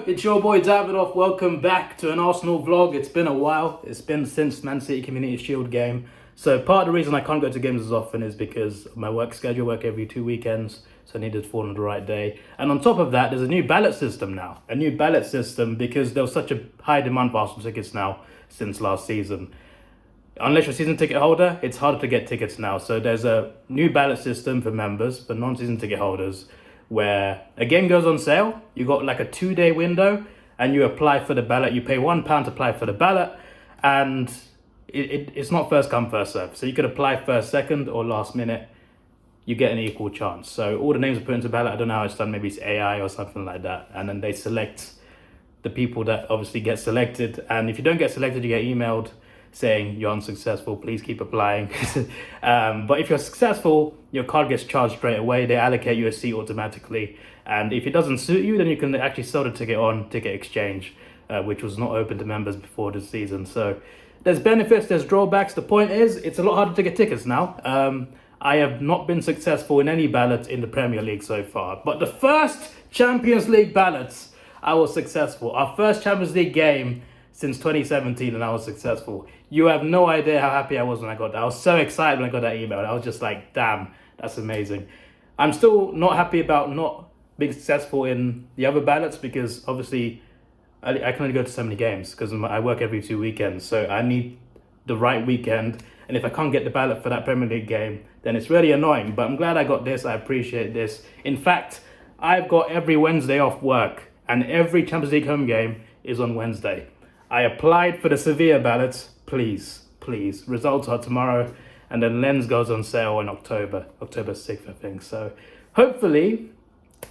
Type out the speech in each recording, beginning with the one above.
it's your boy Davidoff. Welcome back to an Arsenal vlog. It's been a while. It's been since Man City Community Shield game. So part of the reason I can't go to games as often is because of my work schedule. Work every 2 weekends, so I needed to fall on the right day. And on top of that, there's a new ballot system now. A new ballot system because there was such a high demand for Arsenal tickets now since last season. Unless you're a season ticket holder, it's harder to get tickets now. So there's a new ballot system for members, for non-season ticket holders, where a game goes on sale. You got like a 2-day window and you apply for the ballot. You pay £1 to apply for the ballot, and it's not first come, first serve. So you could apply first, second, or last minute. You get an equal chance. So all the names are put into ballot. I don't know how it's done. Maybe it's AI or something like that. And then they select the people that obviously get selected. And if you don't get selected, you get emailed saying you're unsuccessful, please keep applying. But if you're successful, your card gets charged straight away. They allocate you a seat automatically. And if it doesn't suit you, then you can actually sell the ticket on Ticket Exchange, which was not open to members before this season. So there's benefits, there's drawbacks. The point is, it's a lot harder to get tickets now. I have not been successful in any ballot in the Premier League so far. But the first Champions League ballots, I was successful. Our first Champions League game since 2017, and I was successful. You have no idea how happy I was when I got that. I was so excited when I got that email. I was just like, damn, that's amazing. I'm still not happy about not being successful in the other ballots because obviously I can only go to so many games because I work every 2 weekends. So I need the right weekend. And if I can't get the ballot for that Premier League game, then it's really annoying. But I'm glad I got this. I appreciate this. In fact, I've got every Wednesday off work, and every Champions League home game is on Wednesday. I applied for the Sevilla ballots. Please. Results are tomorrow, and then Lens goes on sale in October 6th, I think. So hopefully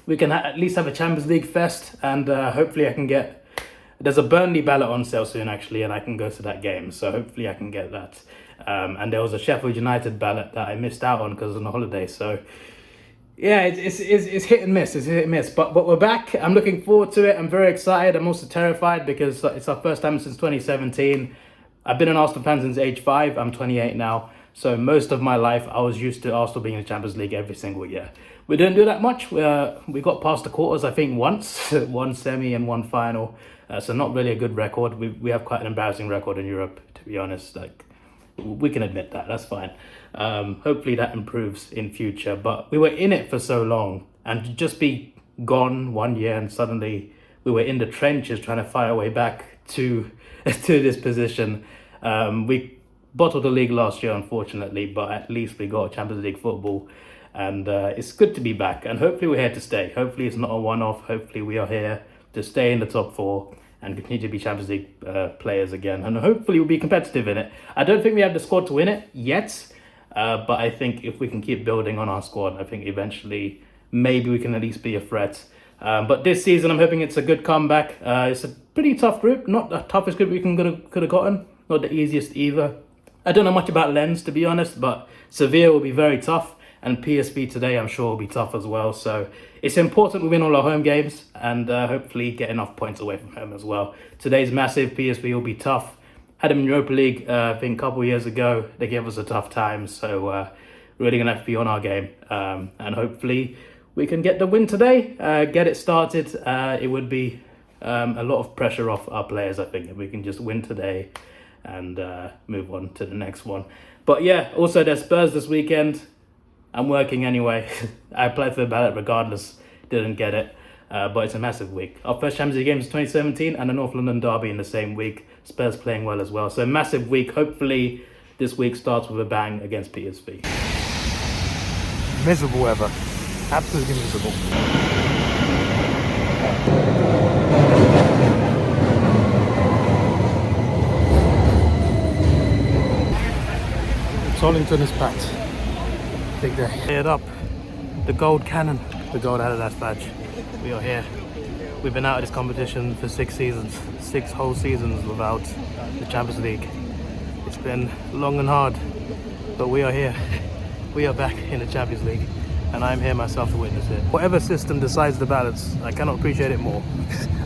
we can at least have a Champions League fest, and hopefully I can get... There's a Burnley ballot on sale soon, actually, and I can go to that game. So hopefully I can get that. And there was a Sheffield United ballot that I missed out on because of the holiday. So yeah, it's hit and miss. It's hit and miss. But we're back. I'm looking forward to it. I'm very excited. I'm also terrified because it's our first time since 2017. I've been an Arsenal fan since age 5. I'm 28 now. So most of my life, I was used to Arsenal being in the Champions League every single year. We didn't do that much. We got past the quarters, I think, once. One semi and one final. So not really a good record. We have quite an embarrassing record in Europe, to be honest. Like, we can admit that. That's fine. Hopefully that improves in future. But we were in it for so long, and to just be gone 1 year and suddenly we were in the trenches trying to fight our way back to this position. We bottled the league last year, unfortunately, but at least we got Champions League football, and it's good to be back, and hopefully we're here to stay. Hopefully it's not a one-off. Hopefully we are here to stay in the top 4 and continue to be Champions League players again, and hopefully we'll be competitive in it. I don't think we have the squad to win it yet, but I think if we can keep building on our squad, I think eventually maybe we can at least be a threat. But this season, I'm hoping it's a good comeback. It's a pretty tough group, not the toughest group we could have gotten, not the easiest either. I don't know much about Lens, to be honest, but Sevilla will be very tough, and PSV today, I'm sure, will be tough as well. So it's important we win all our home games and hopefully get enough points away from home as well. Today's massive. PSV will be tough. Had them in Europa League, I think, a couple of years ago. They gave us a tough time, so really going to have to be on our game. And hopefully we can get the win today, get it started. It would be a lot of pressure off our players, I think, if we can just win today and move on to the next one. But yeah, also there's Spurs this weekend. I'm working anyway. I applied for the ballot regardless, didn't get it. But it's a massive week. Our first Champions League game is 2017 and the North London derby in the same week. Spurs playing well as well. So a massive week. Hopefully this week starts with a bang against PSV. Miserable weather. Absolutely miserable. Tollington is packed. Big day. Head up. The gold cannon. The gold Adidas badge. We are here. We've been out of this competition for 6 seasons. 6 whole seasons without the Champions League. It's been long and hard, but we are here. We are back in the Champions League, and I'm here myself to witness it. Whatever system decides the ballots, I cannot appreciate it more.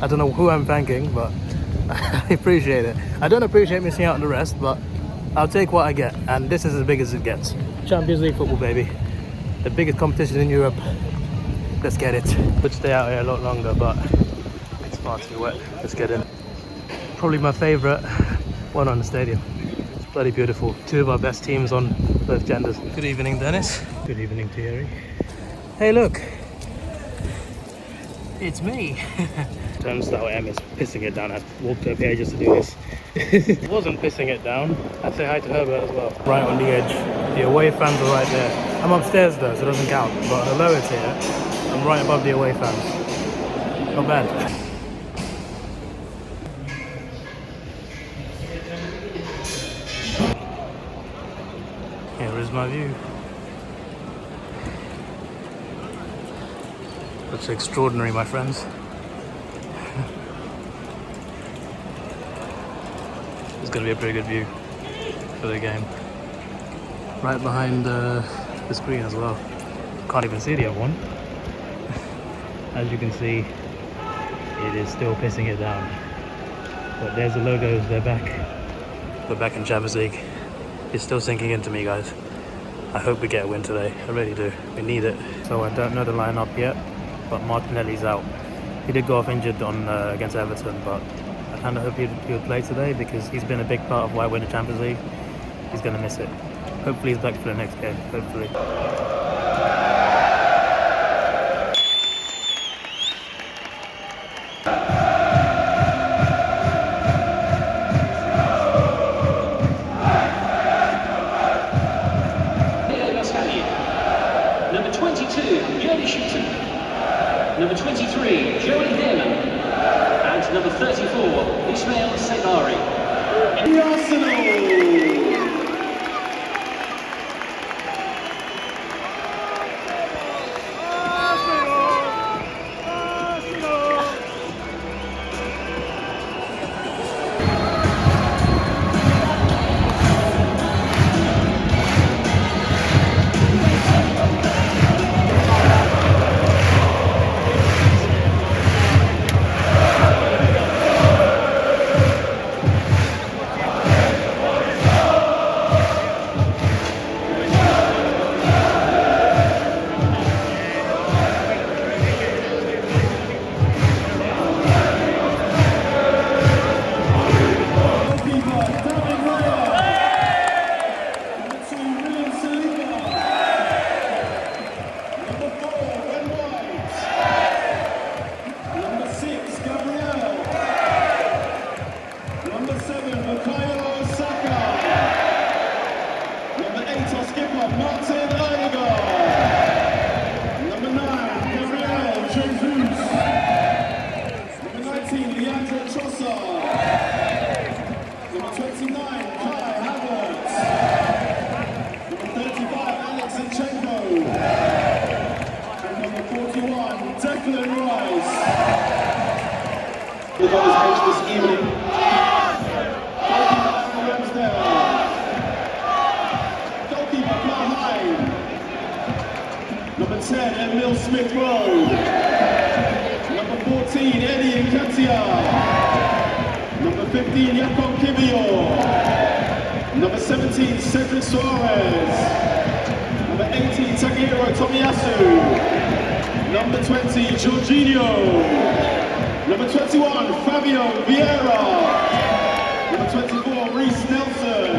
I don't know who I'm thanking, but I appreciate it. I don't appreciate missing out on the rest, but I'll take what I get, and this is as big as it gets. Champions League football, baby. The biggest competition in Europe. Let's get it. Could stay out here a lot longer, but it's far too wet. Let's get in. Probably my favourite one on the stadium. It's bloody beautiful. Two of our best teams on both genders. Good evening, Dennis. Good evening, Thierry. Hey, look. It's me. Turnstile M is pissing it down. I walked up here just to do this. It wasn't pissing it down. I'd say hi to Herbert as well. Right on the edge. The away fans are right there. I'm upstairs though, so it doesn't count. But the lower tier, I'm right above the away fans. Not bad. Here is my view. Looks extraordinary, my friends. It's going to be a pretty good view for the game. Right behind the screen as well. Can't even see the other one. As you can see, it is still pissing it down. But there's the logos, they're back. We're back in Champions League. It's still sinking into me, guys. I hope we get a win today. I really do. We need it. So I don't know the lineup yet, but Martinelli's out. He did go off injured on against Everton, but I kind of hope he'll play today because he's been a big part of why we're in the Champions League. He's going to miss it. Hopefully he's back for the next game. Hopefully. Number 22, Jody Shooter. Number 23, Joey Heyman. And number 34, Ismail Sebari. The Arsenal! The goal is bench this evening. Goalkeeper Mahine. Number 10, Emil Smith Rowe. Number 14, Eddie Nketiah. Number 15, Jakob Kivior. Number 17, Cedric Suarez. Number 18, Takehiro Tomiyasu. Number 20, Jorginho. Number 21, Fabio Vieira. Number 24, Reece Nelson.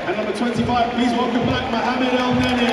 And number 25, please welcome back Mohamed El Neni.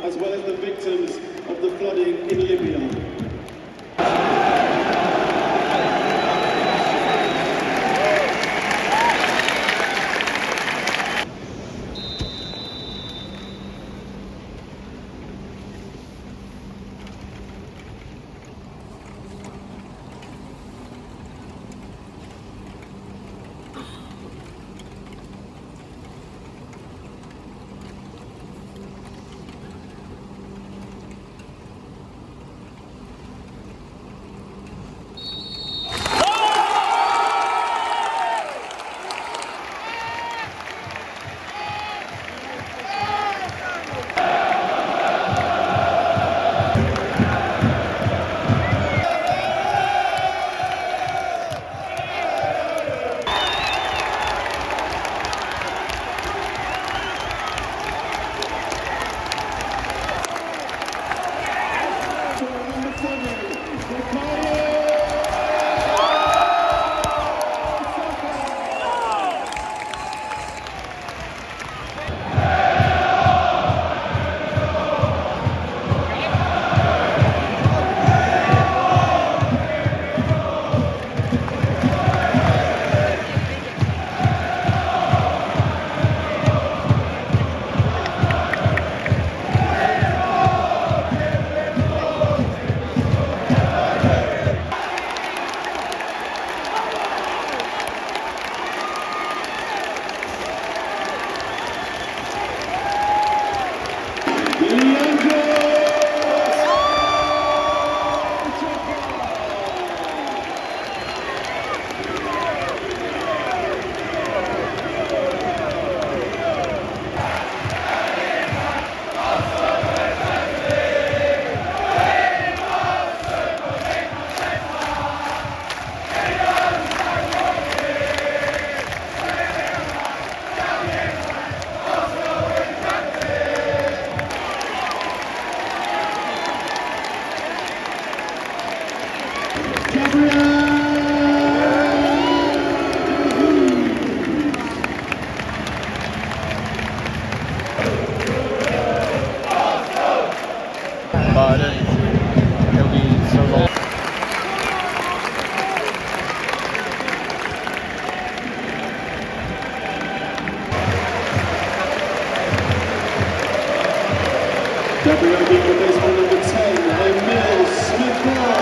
as well as the victims of the flooding in Libya. But it'll be so long. WLB for baseball number 10, Emil Smith-Rowe.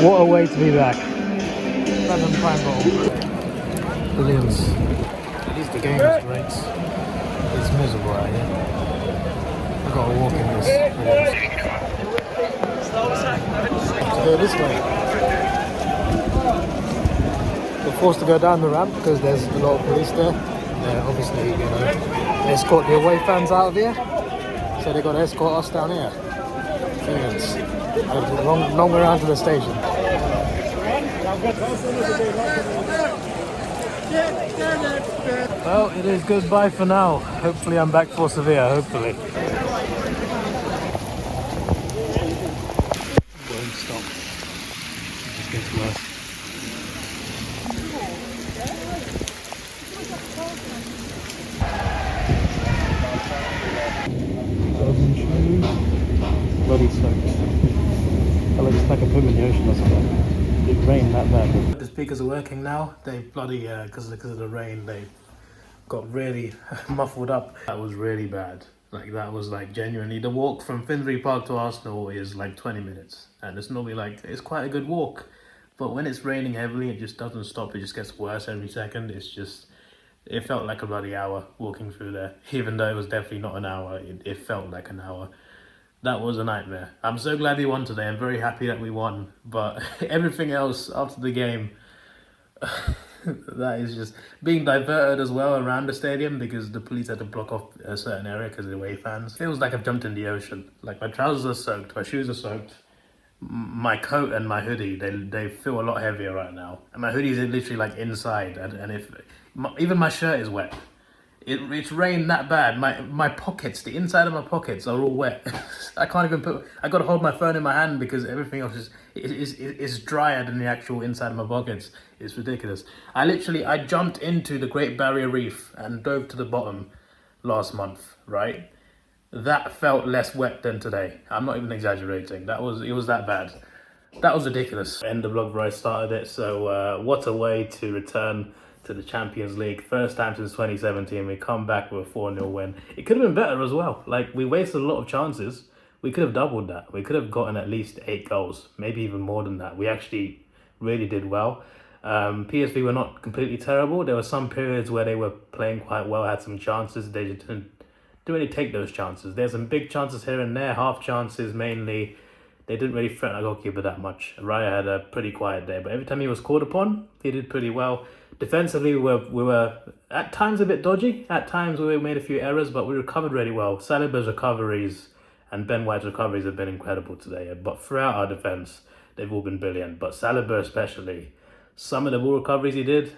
What a way to be back. 7 prime goal. Billions. At least the game is great. It's miserable out here. I've got to walk in this. To go this way. We're forced to go down the ramp because there's a lot of police there. They're obviously, you know, escort the away fans out of here. So they've got to escort us down here. Billions. Long way around to the station. Well, it is goodbye for now. Hopefully I'm back for Sevilla, hopefully. Won't stop. It just gets worse. Bloody soaked. I just like a poo in the ocean or something. It rained that bad. The speakers are working now. They bloody, because of the rain, they got really muffled up. That was really bad. Like, that was like genuinely, the walk from Finsbury Park to Arsenal is like 20 minutes. And it's normally like, it's quite a good walk. But when it's raining heavily, it just doesn't stop. It just gets worse every second. It's just, it felt like a bloody hour walking through there. Even though it was definitely not an hour, it felt like an hour. That was a nightmare. I'm so glad we won today. I'm very happy that we won. But everything else after the game, that is just being diverted as well around the stadium because the police had to block off a certain area because of the away fans. Feels like I've jumped in the ocean. Like, my trousers are soaked, my shoes are soaked. My coat and my hoodie, they feel a lot heavier right now. And my hoodie is literally like inside. And even my shirt is wet. It's rained that bad. My pockets, the inside of my pockets are all wet. I can't even I got to hold my phone in my hand because everything else is drier than the actual inside of my pockets. It's ridiculous. I jumped into the Great Barrier Reef and dove to the bottom last month, right? That felt less wet than today. I'm not even exaggerating. It was that bad. That was ridiculous. End the vlog where I started it. So what a way to return to the Champions League. First time since 2017, we come back with a 4-0 win. It could have been better as well. Like, we wasted a lot of chances. We could have doubled that. We could have gotten at least 8 goals, maybe even more than that. We actually really did well. PSV were not completely terrible. There were some periods where they were playing quite well, had some chances. They just didn't really take those chances. There's some big chances here and there, half chances mainly. They didn't really threaten our goalkeeper that much. Raya had a pretty quiet day, but every time he was called upon, he did pretty well. Defensively, we were at times a bit dodgy. At times we made a few errors, but we recovered really well. Saliba's recoveries and Ben White's recoveries have been incredible today. But throughout our defence, they've all been brilliant. But Saliba especially, some of the ball recoveries he did,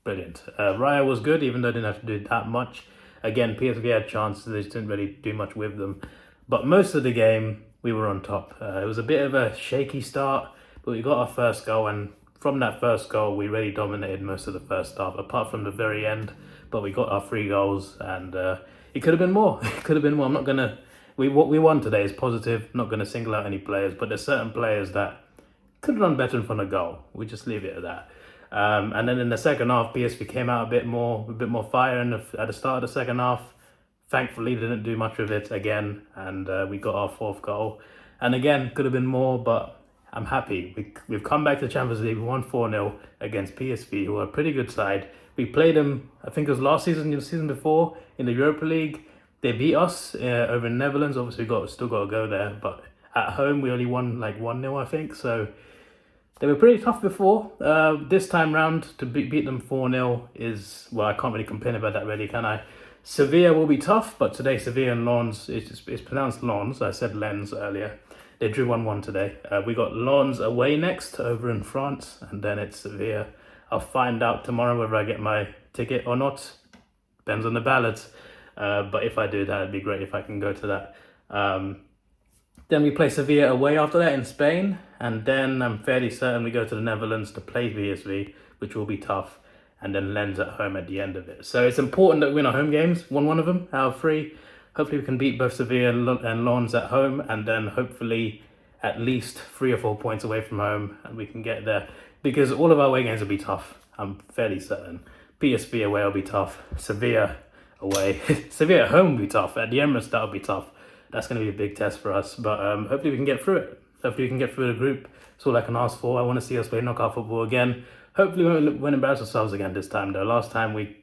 brilliant. Raya was good, even though they didn't have to do that much. Again, PSV had chances, they just didn't really do much with them. But most of the game, we were on top. It was a bit of a shaky start, but we got our first goal, and from that first goal, we really dominated most of the first half, apart from the very end. But we got our 3 goals, and it could have been more. It could have been more. I'm not gonna. What we won today is positive. Not gonna single out any players, but there's certain players that could have done better in front of goal. We just leave it at that. And then in the second half, PSV came out a bit more fire at the start of the second half. Thankfully, they didn't do much of it again, and we got our 4th goal. And again, could have been more, but I'm happy. We've come back to the Champions League. We won 4-0 against PSV, who are a pretty good side. We played them, I think it was last season, the season before, in the Europa League. They beat us over in Netherlands. Obviously, still got to go there, but at home, we only won like 1-0, I think. So they were pretty tough before. This time round, to beat them 4-0 is, well, I can't really complain about that really, can I? Sevilla will be tough, but today Sevilla and Lens, it's pronounced Lens. I said Lens earlier. They drew 1-1 today. We got Lens away next over in France, and then it's Sevilla. I'll find out tomorrow whether I get my ticket or not. Depends on the ballot. But if I do, that'd be great if I can go to that. Then we play Sevilla away after that in Spain, and then I'm fairly certain we go to the Netherlands to play PSV, which will be tough, and then Lens at home at the end of it. So it's important that we win our home games, won one of them out of 3. Hopefully we can beat both Sevilla and Lens at home, and then hopefully at least 3 or 4 points away from home, and we can get there. Because all of our away games will be tough, I'm fairly certain. PSV away will be tough. Sevilla away. Sevilla at home will be tough. At the Emirates, that'll be tough. That's going to be a big test for us, but hopefully we can get through it. Hopefully we can get through the group. That's all I can ask for. I want to see us play knockout football again. Hopefully we won't embarrass ourselves again this time though. Last time we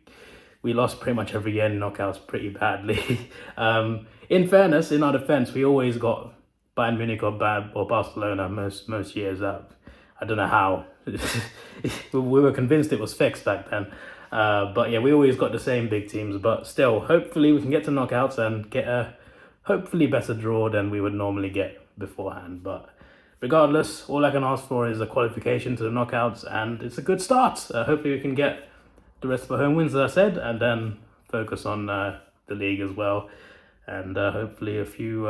lost pretty much every year in knockouts pretty badly. In fairness, in our defense, we always got Bayern Munich or Barcelona most years out. I don't know how. We were convinced it was fixed back then. But yeah, we always got the same big teams. But still, hopefully we can get to knockouts and get a hopefully better draw than we would normally get beforehand. But regardless, all I can ask for is a qualification to the knockouts, and it's a good start. Hopefully we can get the rest of our home wins, as I said, and then focus on the league as well, and hopefully a few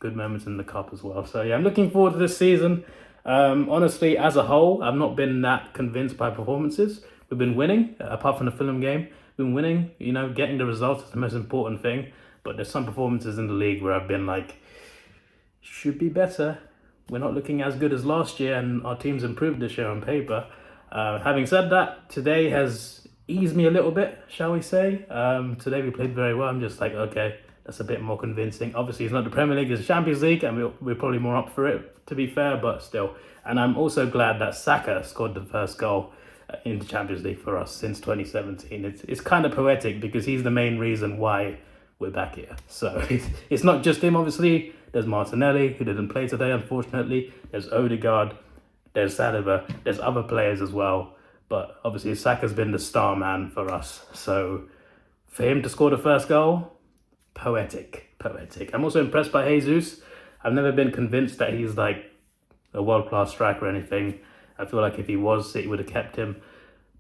good moments in the cup as well. So yeah, I'm looking forward to this season. Honestly, as a whole, I've not been that convinced by performances. We've been winning, apart from the Fulham game. We've been winning, you know, getting the results is the most important thing. But there's some performances in the league where I've been like, should be better. We're not looking as good as last year, and our team's improved this year on paper. Having said that, today has eased me a little bit, shall we say. Today we played very well. I'm just like, okay, that's a bit more convincing. Obviously, it's not the Premier League, it's the Champions League, and we're probably more up for it, to be fair, but still. And I'm also glad that Saka scored the first goal in the Champions League for us since 2017. It's kind of poetic because he's the main reason why we're back here. So it's not just him, obviously. There's Martinelli, who didn't play today, unfortunately. There's Odegaard, there's Saliba, there's other players as well. But obviously Saka's been the star man for us. So for him to score the first goal, poetic. I'm also impressed by Jesus. I've never been convinced that he's like a world-class striker or anything. I feel like if he was, City would have kept him.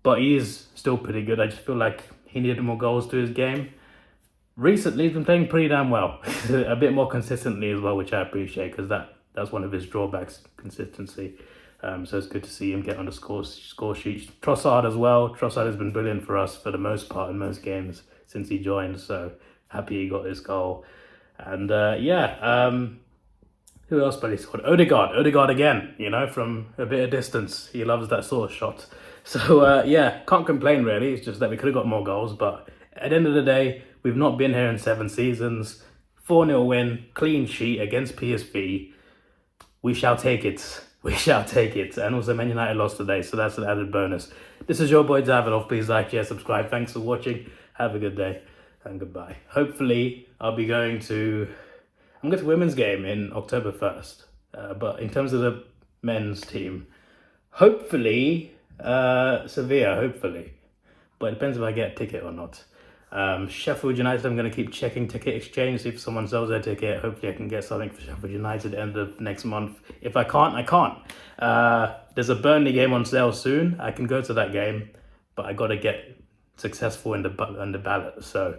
But he is still pretty good. I just feel like he needed more goals to his game. Recently, he's been playing pretty damn well. A bit more consistently as well, which I appreciate, because that's one of his drawbacks, consistency. So it's good to see him get on the score sheet. Trossard as well. Trossard has been brilliant for us for the most part in most games since he joined. So happy he got his goal. And who else probably scored? Odegaard again, you know, from a bit of distance. He loves that sort of shot. So can't complain really. It's just that we could have got more goals. But at the end of the day, we've not been here in 7 seasons. 4-0 win, clean sheet against PSV. We shall take it. We shall take it. And also Man United lost today, so that's an added bonus. This is your boy Davidoff. Please like, share, subscribe. Thanks for watching. Have a good day and goodbye. Hopefully, I'm going to women's game in October 1st. But in terms of the men's team, hopefully Sevilla, hopefully. But it depends if I get a ticket or not. Sheffield United, I'm going to keep checking Ticket Exchange, see if someone sells their ticket. Hopefully I can get something for Sheffield United at the end of next month. If I can't, I can't. There's a Burnley game on sale soon. I can go to that game, but I got to get successful in the ballot. So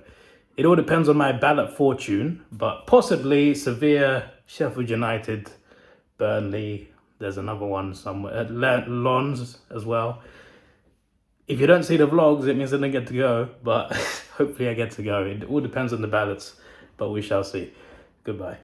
it all depends on my ballot fortune, but possibly Sevilla, Sheffield United, Burnley. There's another one somewhere. Lons as well. If you don't see the vlogs, it means I don't get to go, but hopefully I get to go. It all depends on the ballots, but we shall see. Goodbye.